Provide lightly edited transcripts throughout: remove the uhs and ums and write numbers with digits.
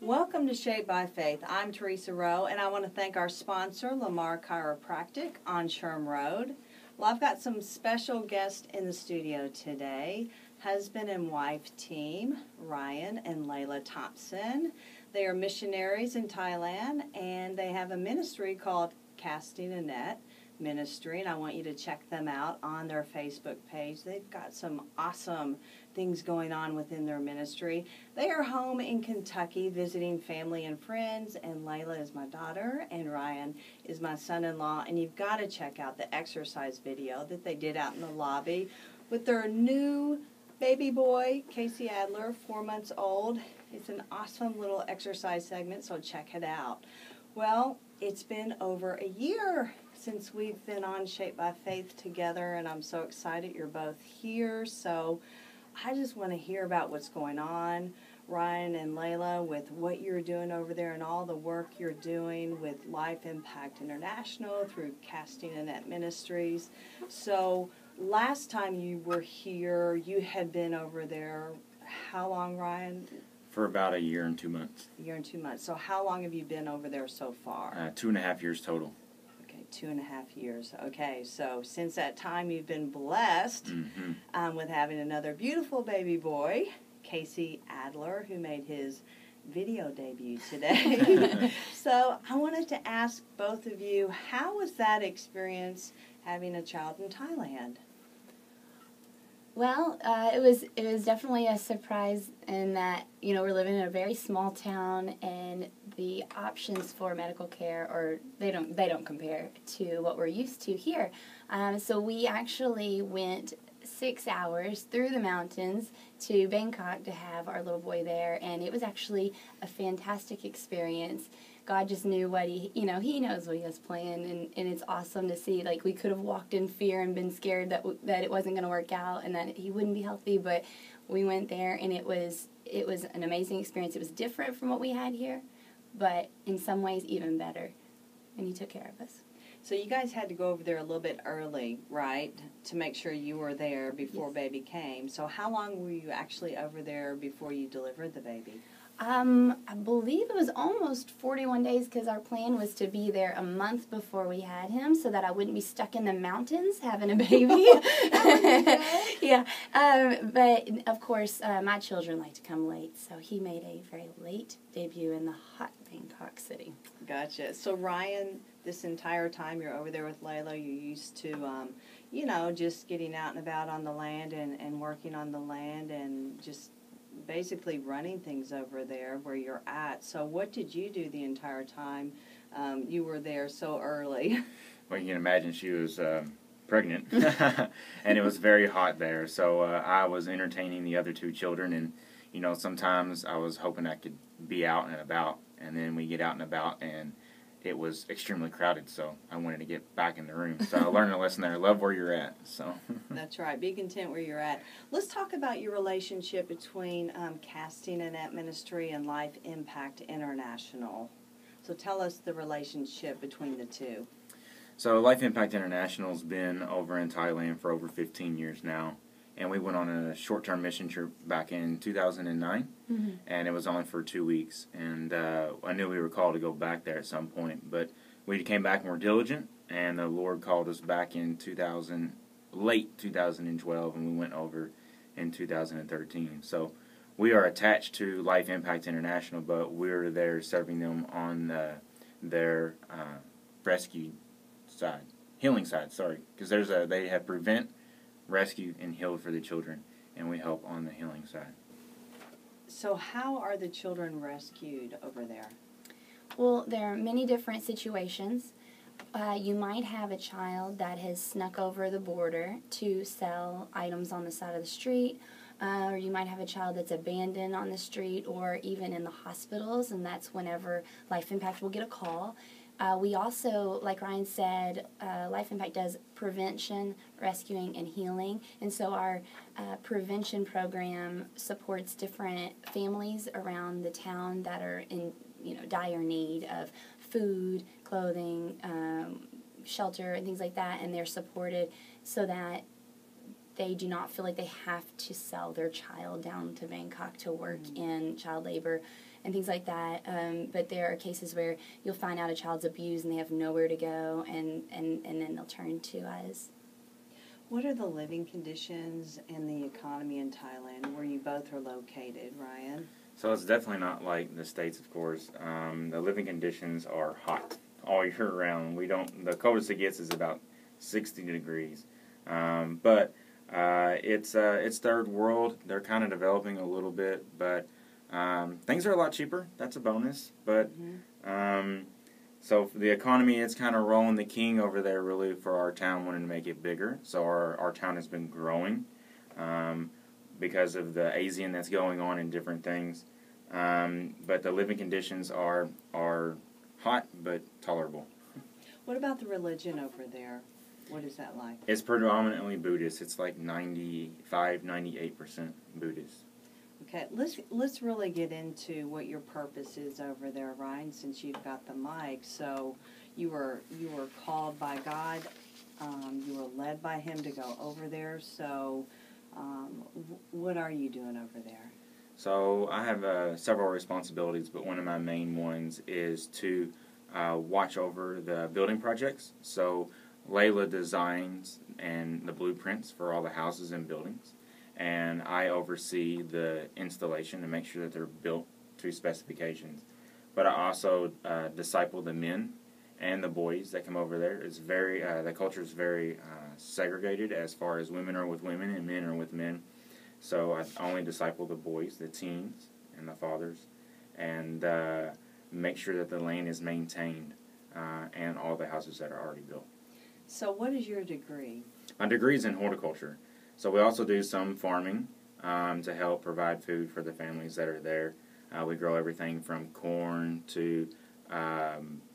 Welcome to Shaped by Faith. I'm Theresa Rowe, and I want to thank our sponsor, Lamar Chiropractic on Sherm Road. Well, I've got some special guests in the studio today. Husband and wife team, Ryan and Layla Thompson. They are missionaries in Thailand, and they have a ministry called Casting a Net Ministry, and I want you to check them out on their Facebook page. They've got some awesome things going on within their ministry. They are home in Kentucky visiting family and friends, and Layla is my daughter, and Ryan is my son-in-law, and you've got to check out the exercise video that they did out in the lobby with their new baby boy, Casey Adler, 4 months old. It's an awesome little exercise segment, so check it out. Well, it's been over a year since we've been on Shaped by Faith together, and I'm so excited you're both here. So I just want to hear about what's going on, Ryan and Layla, with what you're doing over there and all the work you're doing with Life Impact International through Casting a Net Ministries. So last time you were here, you had been over there, how long, Ryan? For about a year and 2 months. A year and 2 months. So how long have you been over there so far? 2.5 years total. Okay, 2.5 years. Okay, so since that time you've been blessed with having another beautiful baby boy, Casey Adler, who made his video debut today. So I wanted to ask both of you, how was that experience having a child in Thailand? Well, it was definitely a surprise in that, we're living in a very small town, and the options for medical care they don't compare to what we're used to here. So we actually went 6 hours through the mountains to Bangkok to have our little boy there, and it was actually a fantastic experience. God just knew what He knows what He has planned, and it's awesome to see. Like, we could have walked in fear and been scared that it wasn't going to work out and that he wouldn't be healthy, but we went there, and it was an amazing experience. It was different from what we had here, but in some ways even better, and He took care of us. So you guys had to go over there a little bit early, right, to make sure you were there before baby came. So how long were you actually over there before you delivered the baby? I believe it was almost 41 days, because our plan was to be there a month before we had him so that I wouldn't be stuck in the mountains having a baby. Yeah. But, of course, my children like to come late, so he made a very late debut in the hot Bangkok city. Gotcha. So, Ryan, this entire time you're over there with Layla, you're used to, just getting out and about on the land and working on the land and just basically running things over there where you're at. So what did you do the entire time you were there so early? Well, you can imagine she was pregnant, and it was very hot there. So I was entertaining the other two children, and, sometimes I was hoping I could be out and about, and then we get out and about, and it was extremely crowded, so I wanted to get back in the room. So I learned a lesson there. Love where you're at. So That's right. Be content where you're at. Let's talk about your relationship between Casting a Net Ministry and Life Impact International. So tell us the relationship between the two. So Life Impact International has been over in Thailand for over 15 years now. And we went on a short-term mission trip back in 2009, and it was only for 2 weeks. And I knew we were called to go back there at some point, but we came back and were diligent, and the Lord called us back in late 2012, and we went over in 2013. So we are attached to Life Impact International, but we're there serving them on their rescue side, healing side, because they have prevent, rescue, and heal for the children, and we help on the healing side. So how are the children rescued over there? Well, there are many different situations. You might have a child that has snuck over the border to sell items on the side of the street, or you might have a child that's abandoned on the street or even in the hospitals, and that's whenever Life Impact will get a call. We also, like Ryan said, Life Impact does prevention, rescuing, and healing. And so our prevention program supports different families around the town that are in dire need of food, clothing, shelter, and things like that. And they're supported so that they do not feel like they have to sell their child down to Bangkok to work in child labor. and things like that. But there are cases where you'll find out a child's abused and they have nowhere to go, and then they'll turn to us. What are the living conditions and the economy in Thailand, where you both are located, Ryan? So it's definitely not like the States, of course. The living conditions are hot all year round. The coldest it gets is about 60 degrees. But it's third world. They're kind of developing a little bit, but things are a lot cheaper. That's a bonus. But so for the economy, it's kind of rolling the king over there, really, for our town, wanting to make it bigger. So our town has been growing because of the ASEAN that's going on and different things. But the living conditions are hot but tolerable. What about the religion over there? What is that like? It's predominantly Buddhist. It's like 98% Buddhist. Okay, let's really get into what your purpose is over there, Ryan, since you've got the mic. So you were called by God. You were led by Him to go over there. So what are you doing over there? So I have several responsibilities, but one of my main ones is to watch over the building projects. So Layla designs and the blueprints for all the houses and buildings, and I oversee the installation to make sure that they're built to specifications. But I also disciple the men and the boys that come over there. It's very the culture is very segregated as far as women are with women and men are with men. So I only disciple the boys, the teens, and the fathers, and make sure that the land is maintained and all the houses that are already built. So what is your degree? My degree is in horticulture. So we also do some farming to help provide food for the families that are there. We grow everything from corn to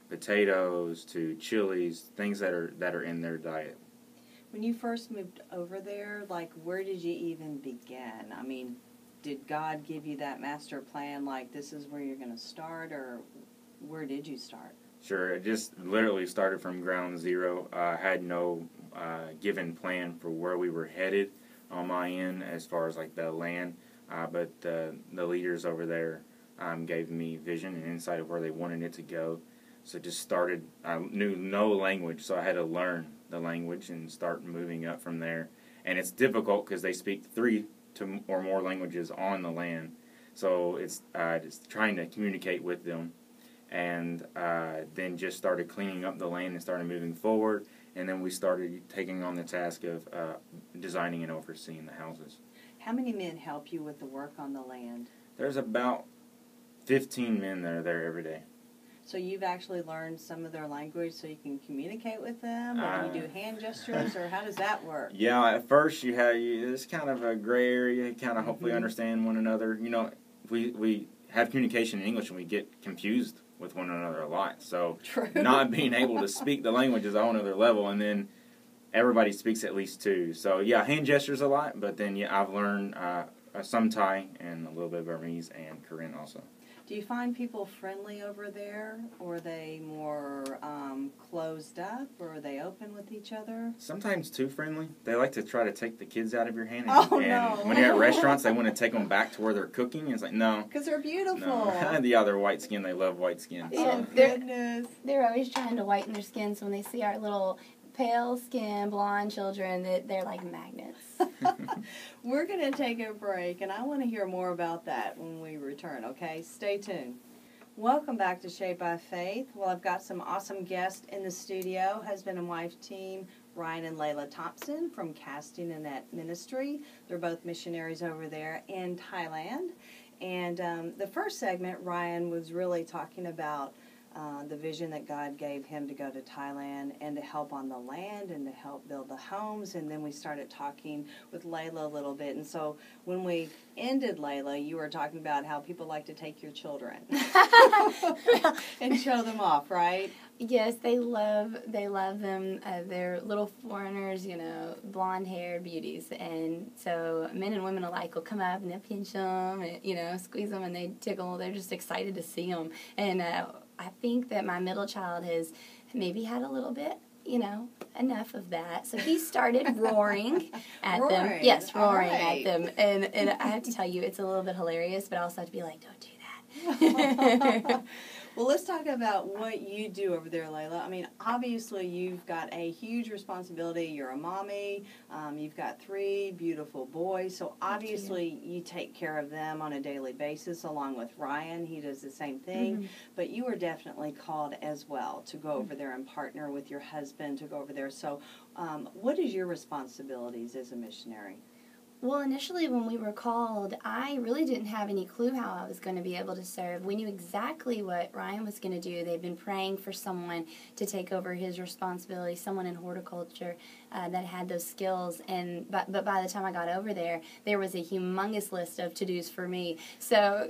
potatoes to chilies, things that are in their diet. When you first moved over there, like, where did you even begin? I mean, did God give you that master plan, like, this is where you're going to start, or where did you start? Sure, it just literally started from ground zero. I had no given plan for where we were headed on my end as far as like the land, but the leaders over there gave me vision and insight of where they wanted it to go. So it just started. I knew no language, so I had to learn the language and start moving up from there. And it's difficult because they speak 3 or more languages on the land, so it's trying to communicate with them. And then just started cleaning up the land and started moving forward. And then we started taking on the task of designing and overseeing the houses. How many men help you with the work on the land? There's about 15 men that are there every day. So you've actually learned some of their language so you can communicate with them? Or do you do hand gestures, or how does that work? Yeah, at first it's kind of a gray area. You kind of hopefully understand one another. You know, we have communication in English and we get confused with one another a lot. So True. Not being able to speak the language is a whole other level, and then everybody speaks at least 2. So yeah, hand gestures a lot, but then yeah, I've learned some Thai and a little bit of Burmese and Korean also. Do you find people friendly over there, or are they more closed up, or are they open with each other? Sometimes too friendly. They like to try to take the kids out of your hand. No. When you're at restaurants, they want to take them back to where they're cooking. It's like, no. Because they're beautiful. No. Yeah, they're white skin. They love white skin. Yeah, Oh, goodness. They're always trying to whiten their skin, so when they see our little pale skin, blonde children, they're like magnets. We're going to take a break, and I want to hear more about that when we return, okay? Stay tuned. Welcome back to Shaped by Faith. Well, I've got some awesome guests in the studio, husband and wife team, Ryan and Layla Thompson from Casting and Net Ministry. They're both missionaries over there in Thailand. And the first segment, Ryan was really talking about the vision that God gave him to go to Thailand and to help on the land and to help build the homes. And then we started talking with Layla a little bit. And so when we ended, Layla, you were talking about how people like to take your children and show them off, right? Yes, they love them. They're little foreigners, blonde-haired beauties. And so men and women alike will come up and they'll pinch them, and, squeeze them, and they tickle. They're just excited to see them. And I think that my middle child has maybe had a little bit, enough of that. So he started roaring at them. Yes, roaring at them. And I have to tell you, it's a little bit hilarious, but I also have to be like, don't do that. Well, let's talk about what you do over there, Layla. I mean, obviously, you've got a huge responsibility. You're a mommy. You've got 3 beautiful boys. So, obviously, you take care of them on a daily basis, along with Ryan. He does the same thing. Mm-hmm. But you are definitely called as well to go over there and partner with your husband to go over there. So, what is your responsibilities as a missionary? Well, initially when we were called, I really didn't have any clue how I was going to be able to serve. We knew exactly what Ryan was going to do. They'd been praying for someone to take over his responsibility, someone in horticulture that had those skills. But by the time I got over there was a humongous list of to-dos for me. So,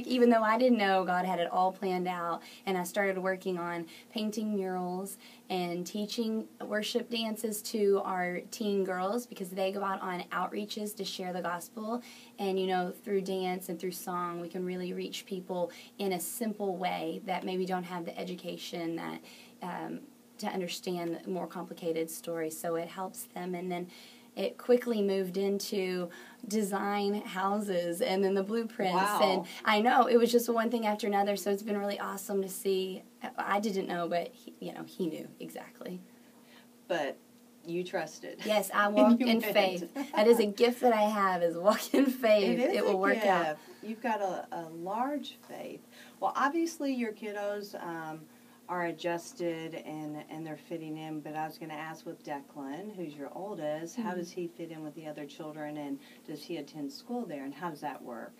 even though I didn't know, God had it all planned out, and I started working on painting murals and teaching worship dances to our teen girls because they go out on outreaches to share the gospel. And, through dance and through song, we can really reach people in a simple way that maybe don't have the education that to understand more complicated stories. So it helps them. And then it quickly moved into design houses and then the blueprints. Wow. And I know, it was just one thing after another, so it's been really awesome to see. I didn't know, but he knew exactly. But you trusted. Yes, I walk in went. faith. That is a gift that I have, is walk in faith. It will work out. You've got a large faith. Well, obviously your kiddos are adjusted and they're fitting in, but I was going to ask with Declan, who's your oldest, how does he fit in with the other children, and does he attend school there, and how does that work?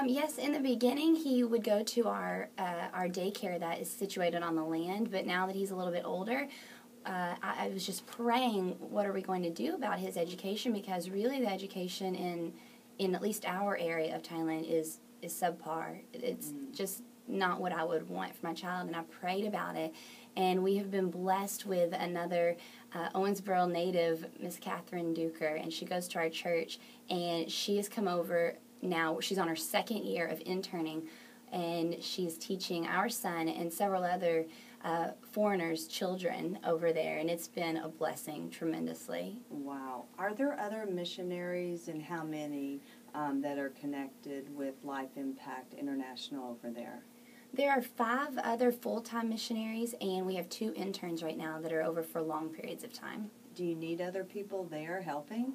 Yes, in the beginning he would go to our daycare that is situated on the land, but now that he's a little bit older, I was just praying, what are we going to do about his education, because really the education in at least our area of Thailand is subpar. It's just not what I would want for my child, and I prayed about it, and we have been blessed with another Owensboro native, Miss Catherine Duker, and she goes to our church, and she has come over now. She's on her 2nd year of interning, and she's teaching our son and several other foreigners' children over there, and it's been a blessing tremendously. Wow. Are there other missionaries, and how many that are connected with Life Impact International over there? There are 5 other full-time missionaries, and we have 2 interns right now that are over for long periods of time. Do you need other people there helping?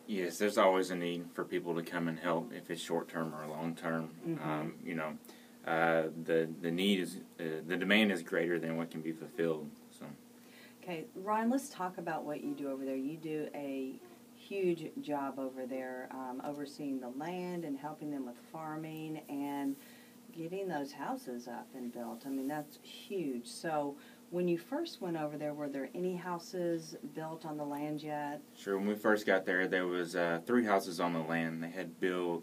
Yes, there's always a need for people to come and help, if it's short-term or long-term. The need is, the demand is greater than what can be fulfilled. So. Okay, Ryan, let's talk about what you do over there. You do a huge job over there, overseeing the land and helping them with farming and getting those houses up and built. I mean, that's huge. So when you first went over there, were there any houses built on the land yet? Sure. When we first got there, there was 3 houses on the land. They had built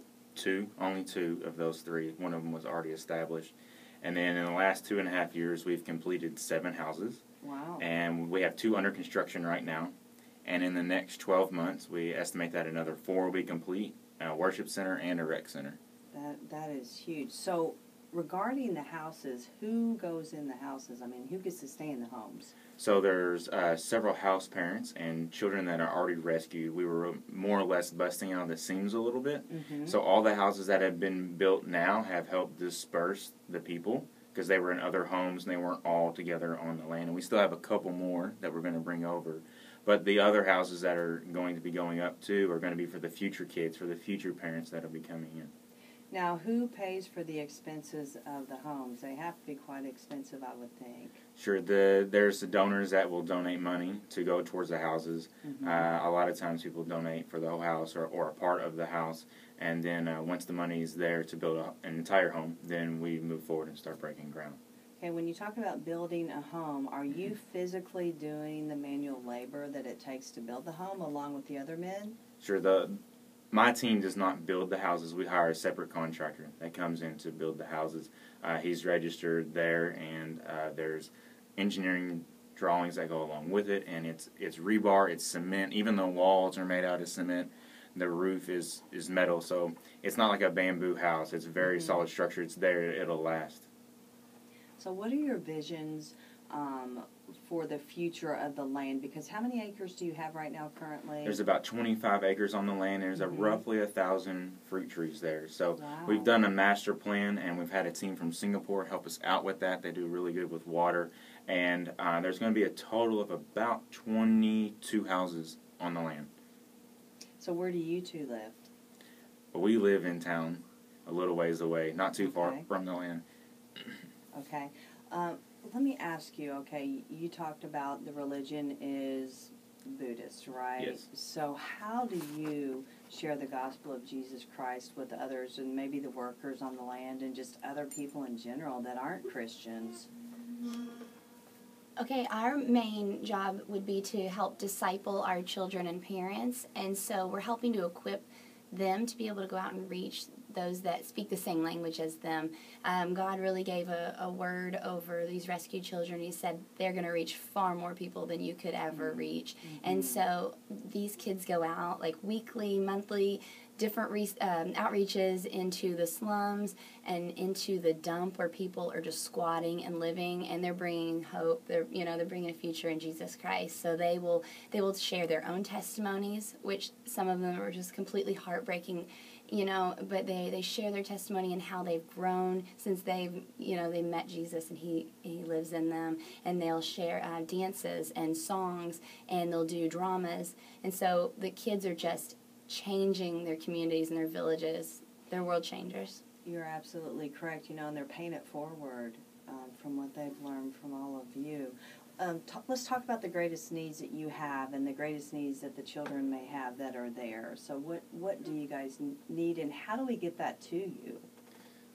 only 2 of those 3. One of them was already established. And then in the last 2.5 years, we've completed 7 houses. Wow. And we have 2 under construction right now. And in the next 12 months, we estimate that another 4 will be complete, a worship center and a rec center. That is huge. So regarding the houses, who goes in the houses? I mean, who gets to stay in the homes? So there's several house parents and children that are already rescued. We were more or less busting out the seams a little bit. Mm-hmm. So all the houses that have been built now have helped disperse the people because they were in other homes and they weren't all together on the land. And we still have a couple more that we're going to bring over. But the other houses that are going to be going up too are going to be for the future kids, for the future parents that will be coming in. Now, who pays for the expenses of the homes? They have to be quite expensive, I would think. Sure. There's the donors that will donate money to go towards the houses. Mm-hmm. A lot of times people donate for the whole house or a part of the house. And then once the money is there to build an entire home, then we move forward and start breaking ground. Okay, when you talk about building a home, are you physically doing the manual labor that it takes to build the home along with the other men? Sure. My team does not build the houses. We hire a separate contractor that comes in to build the houses. He's registered there, and there's engineering drawings that go along with it, and it's rebar, it's cement. Even the walls are made out of cement. The roof is metal, so it's not like a bamboo house. It's a very solid structure. It's there. It'll last. So what are your visions for the future of the land? Because how many acres do you have right now currently? There's about 25 acres on the land. There's roughly 1,000 fruit trees there. So we've done a master plan, and we've had a team from Singapore help us out with that. They do really good with water. And there's going to be a total of about 22 houses on the land. So where do you two live? We live in town, a little ways away, not too far from the land. Okay. Let me ask you, okay, you talked about the religion is Buddhist, right? Yes. So how do you share the gospel of Jesus Christ with others and maybe the workers on the land and just other people in general that aren't Christians? Okay, our main job would be to help disciple our children and parents, and so we're helping to equip them to be able to go out and reach those that speak the same language as them. God really gave a word over these rescued children. He said they're going to reach far more people than you could ever reach. And so these kids go out like weekly, monthly, different outreaches into the slums and into the dump where people are just squatting and living, and they're bringing hope. They're bringing a future in Jesus Christ. So they will share their own testimonies, which some of them are just completely heartbreaking. But they share their testimony and how they've grown since they met Jesus and he lives in them, and they'll share dances and songs, and they'll do dramas, and so the kids are just changing their communities and their villages. They're world changers. You're absolutely correct, and they're paying it forward from what they've learned from all of you. Let's talk about the greatest needs that you have and the greatest needs that the children may have that are there. So what do you guys need, and how do we get that to you?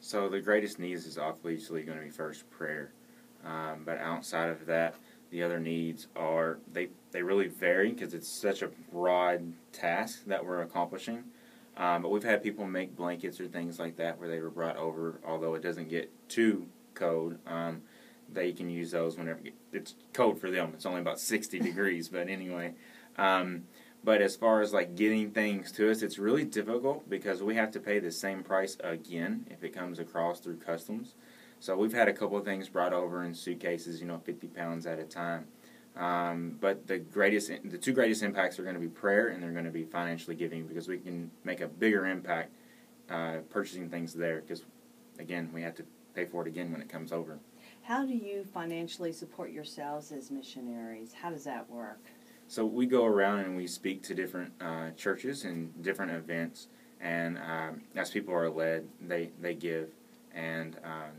So the greatest needs is obviously going to be first prayer. But outside of that, the other needs are, they really vary because it's such a broad task that we're accomplishing. But we've had people make blankets or things like that where they were brought over, although it doesn't get too cold. They can use those whenever it's cold for them. It's only about 60 degrees, but anyway. But as far as like getting things to us, it's really difficult because we have to pay the same price again if it comes across through customs. So we've had a couple of things brought over in suitcases, 50 pounds at a time. But the two greatest impacts are going to be prayer, and they're going to be financially giving, because we can make a bigger impact purchasing things there, because again, we have to pay for it again when it comes over. How do you financially support yourselves as missionaries? How does that work? So we go around and we speak to different churches and different events, and as people are led, they give, and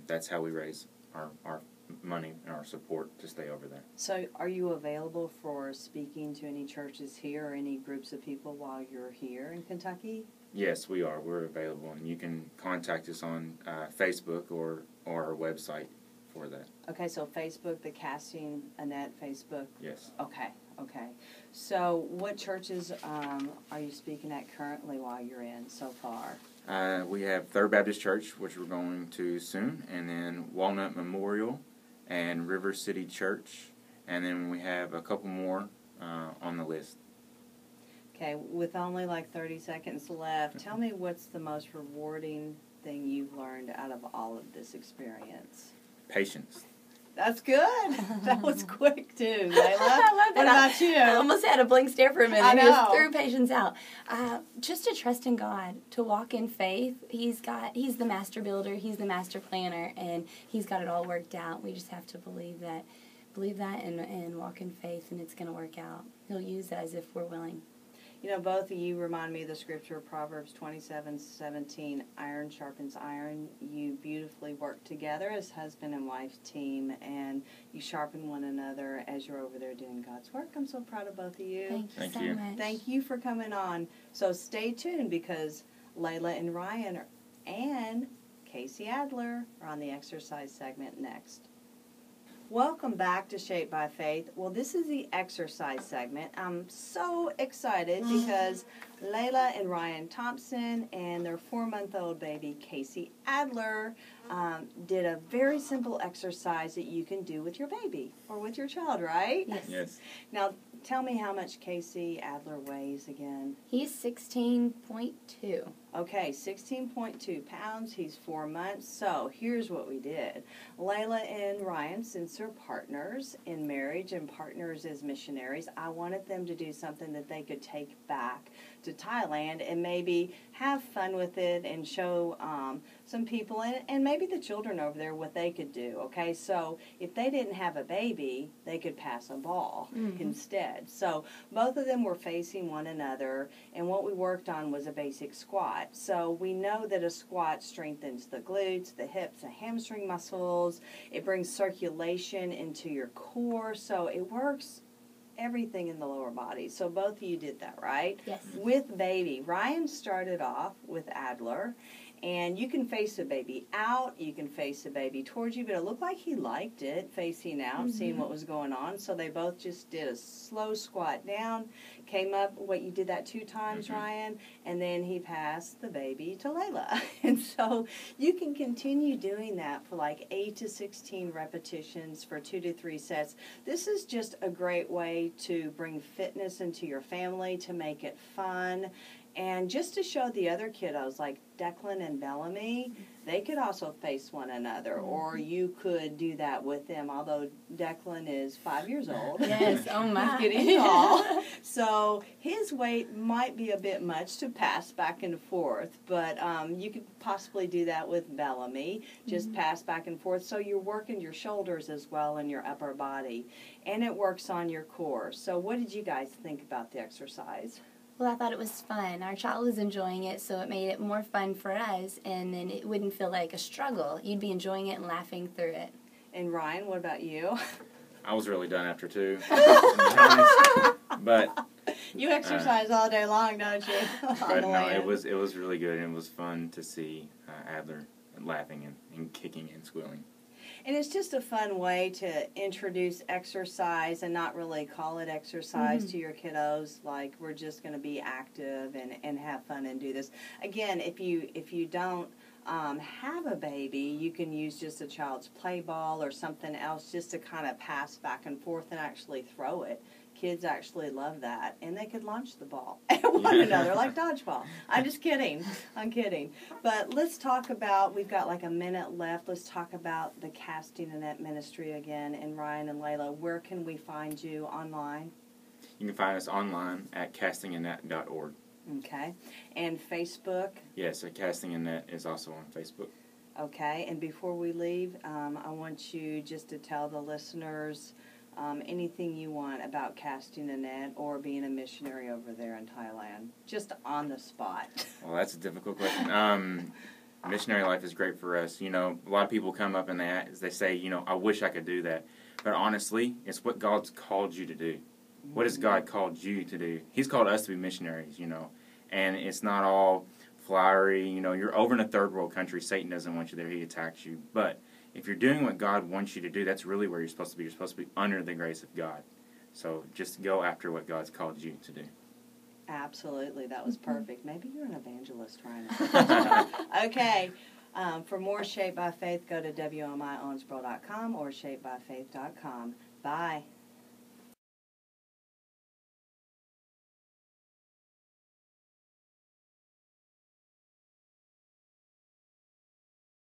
that's how we raise our money and our support to stay over there. So are you available for speaking to any churches here or any groups of people while you're here in Kentucky? Yes, we are. We're available, and you can contact us on Facebook or our website for that. Okay, so Facebook, the Casting Annette Facebook? Yes. Okay. So what churches are you speaking at currently while you're in so far? We have Third Baptist Church, which we're going to soon, and then Walnut Memorial and River City Church, and then we have a couple more on the list. Okay, with only like 30 seconds left, tell me what's the most rewarding thing you've learned out of all of this experience? Patience. That's good. That was quick too, Layla. I love that. What about you? I almost had a blank stare for a minute. I know. He just threw patience out. Just to trust in God, to walk in faith. He's the master builder. He's the master planner, and He's got it all worked out. We just have to believe that, and walk in faith, and it's going to work out. He'll use us if we're willing. Both of you remind me of the scripture, Proverbs 27:17, iron sharpens iron. You beautifully work together as husband and wife team, and you sharpen one another as you're over there doing God's work. I'm so proud of both of you. Thank you so much. Thank you for coming on. So stay tuned, because Layla and Ryan and Casey Adler are on the exercise segment next. Welcome back to Shaped by Faith. Well, this is the exercise segment. I'm so excited because Layla and Ryan Thompson and their 4-month-old baby, Casey Adler, did a very simple exercise that you can do with your baby or with your child, right? Yes. Now, tell me how much Casey Adler weighs again. He's 16.2. Okay, 16.2 pounds. He's 4 months. So here's what we did. Layla and Ryan, since they're partners in marriage and partners as missionaries, I wanted them to do something that they could take back to Thailand and maybe have fun with it and show some people and maybe the children over there what they could do. Okay, so if they didn't have a baby, they could pass a ball instead. So both of them were facing one another, and what we worked on was a basic squat. So we know that a squat strengthens the glutes, the hips, the hamstring muscles. It brings circulation into your core, so it works everything in the lower body. So both of you did that, right? Yes. With baby, Ryan started off with Adler, and you can face the baby out, you can face the baby towards you, but it looked like he liked it, facing out, seeing what was going on. So they both just did a slow squat down, came up, you did that 2 times, Ryan, and then he passed the baby to Layla. And so you can continue doing that for like 8 to 16 repetitions for 2 to 3 sets. This is just a great way to bring fitness into your family, to make it fun, and just to show the other kiddos, like Declan and Bellamy, they could also face one another, or you could do that with them, although Declan is 5 years old. Yes, oh my. He's getting tall. So his weight might be a bit much to pass back and forth, but you could possibly do that with Bellamy, just pass back and forth. So you're working your shoulders as well and your upper body, and it works on your core. So what did you guys think about the exercise? Well, I thought it was fun. Our child was enjoying it, so it made it more fun for us, and then it wouldn't feel like a struggle. You'd be enjoying it and laughing through it. And Ryan, what about you? I was really done after 2, to be honest. But you exercise all day long, don't you? but no, it was really good, and it was fun to see Adler laughing and kicking and squealing. And it's just a fun way to introduce exercise and not really call it exercise to your kiddos, like we're just going to be active and have fun and do this. Again, if you don't have a baby, you can use just a child's play ball or something else just to kind of pass back and forth and actually throw it. Kids actually love that, and they could launch the ball at one another like dodgeball. I'm just kidding. I'm kidding. But let's talk about, we've got like a minute left, let's talk about the Casting a Net ministry again. And Ryan and Layla, where can we find you online? You can find us online at castinganet.org. Okay. And Facebook? Yes, Casting a Net is also on Facebook. Okay. And before we leave, I want you just to tell the listeners anything you want about casting a net or being a missionary over there in Thailand, just on the spot. Well, that's a difficult question. Missionary life is great for us. You know, a lot of people come up and they say, you know, I wish I could do that. But honestly, it's what God's called you to do. What has God called you to do? He's called us to be missionaries, you know. And it's not all flowery. You know, you're over in a third world country. Satan doesn't want you there. He attacks you. But if you're doing what God wants you to do, that's really where you're supposed to be. You're supposed to be under the grace of God. So just go after what God's called you to do. Absolutely. That was perfect. Maybe you're an evangelist, Ryan. Okay. For more Shaped by Faith, go to WOMIOwensboro.com or shapebyfaith.com. Bye.